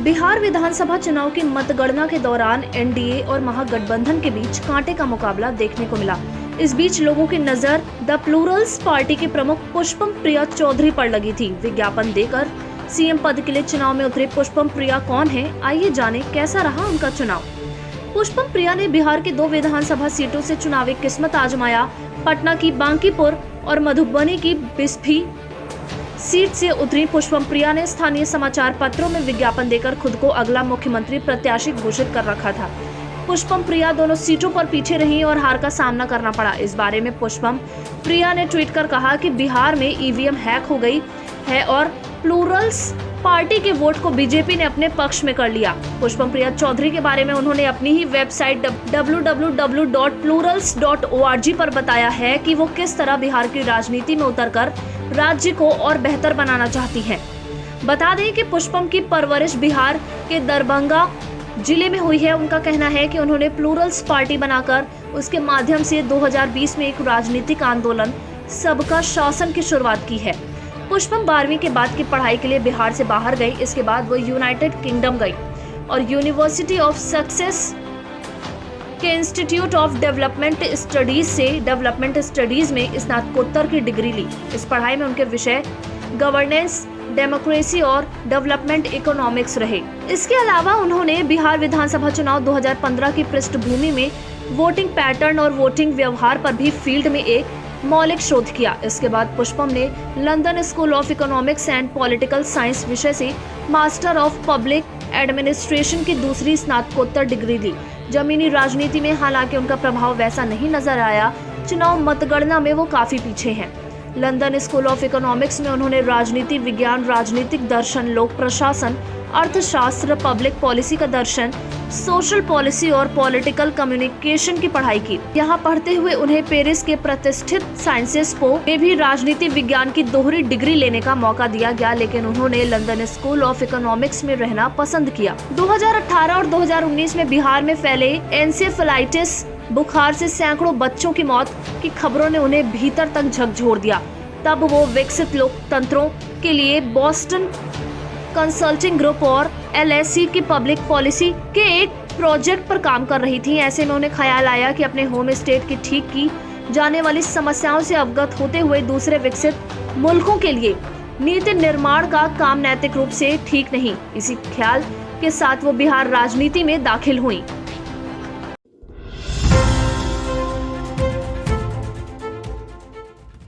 बिहार विधानसभा चुनाव की मतगणना के दौरान एनडीए और महागठबंधन के बीच कांटे का मुकाबला देखने को मिला। इस बीच लोगों की नजर द प्लूरल्स पार्टी की प्रमुख पुष्पम प्रिया चौधरी पर लगी थी। विज्ञापन देकर सीएम पद के लिए चुनाव में उतरे पुष्पम प्रिया कौन है, आइए जाने कैसा रहा उनका चुनाव। पुष्पम प्रिया ने बिहार के 2 विधानसभा सीटों से चुनावी किस्मत आजमाया। पटना की बांकीपुर और मधुबनी की बिस्फी सीट से उतरी पुष्पम प्रिया ने स्थानीय समाचार पत्रों में विज्ञापन देकर खुद को अगला मुख्यमंत्री प्रत्याशी घोषित कर रखा था। पुष्पम प्रिया दोनों सीटों पर पीछे रहीं और हार का सामना करना पड़ा। इस बारे में पुष्पम प्रिया ने ट्वीट कर कहा कि बिहार में ईवीएम हैक हो गई है और प्लूरल्स पार्टी के वोट को बीजेपी ने अपने पक्ष में कर लिया। पुष्पम प्रिया चौधरी के बारे में उन्होंने अपनी ही वेबसाइट www.plurals.org पर बताया है कि वो किस तरह बिहार की राजनीति में उतरकर राज्य को और बेहतर बनाना चाहती हैं। बता दें कि पुष्पम की परवरिश बिहार के दरभंगा जिले में हुई है। उनका कहना है कि उन्होंने प्लूरल्स पार्टी बनाकर उसके माध्यम से 2020 में एक राजनीतिक आंदोलन सबका शासन की शुरुआत की है। पुष्पम 12वीं के बाद की पढ़ाई के लिए बिहार से बाहर गई। इसके बाद वो यूनाइटेड किंगडम गई और यूनिवर्सिटी ऑफ सक्सेस के इंस्टीट्यूट ऑफ डेवलपमेंट स्टडीज से डेवलपमेंट स्टडीज में स्नातकोत्तर की डिग्री ली। इस पढ़ाई में उनके विषय गवर्नेंस, डेमोक्रेसी और डेवलपमेंट इकोनॉमिक्स रहे। इसके अलावा उन्होंने बिहार विधानसभा चुनाव 2015 की पृष्ठभूमि में वोटिंग पैटर्न और वोटिंग व्यवहार पर भी फील्ड में एक मौलिक शोध किया। इसके बाद पुष्पम ने London school of economics and political science विषय से मास्टर ऑफ पब्लिक एडमिनिस्ट्रेशन की दूसरी स्नातकोत्तर डिग्री ली। जमीनी राजनीति में हालांकि उनका प्रभाव वैसा नहीं नजर आया। चुनाव मतगणना में वो काफी पीछे हैं। लंदन स्कूल ऑफ इकोनॉमिक्स में उन्होंने राजनीति विज्ञान, राजनीतिक दर्शन, लोक प्रशासन, अर्थशास्त्र, पब्लिक पॉलिसी का दर्शन, सोशल पॉलिसी और पॉलिटिकल कम्युनिकेशन की पढ़ाई की। यहाँ पढ़ते हुए उन्हें पेरिस के प्रतिष्ठित साइंसेस पो में भी राजनीति विज्ञान की दोहरी डिग्री लेने का मौका दिया गया, लेकिन उन्होंने लंदन स्कूल ऑफ इकोनॉमिक्स में रहना पसंद किया। 2018 और 2019 में बिहार में फैले एन्सेफेलाइटिस बुखार से सैकड़ों बच्चों की मौत की खबरों ने उन्हें भीतर तक झकझोर दिया। तब वो विकसित लोकतंत्रों के लिए बॉस्टन कंसल्टिंग ग्रुप और LSE की पब्लिक पॉलिसी के एक प्रोजेक्ट पर काम कर रही थी। ऐसे में उन्हें ख्याल आया कि अपने होम स्टेट की ठीक की जाने वाली समस्याओं से अवगत होते हुए दूसरे विकसित मुल्कों के लिए नीति निर्माण का काम नैतिक रूप से ठीक नहीं। इसी ख्याल के साथ वो बिहार राजनीति में दाखिल हुई।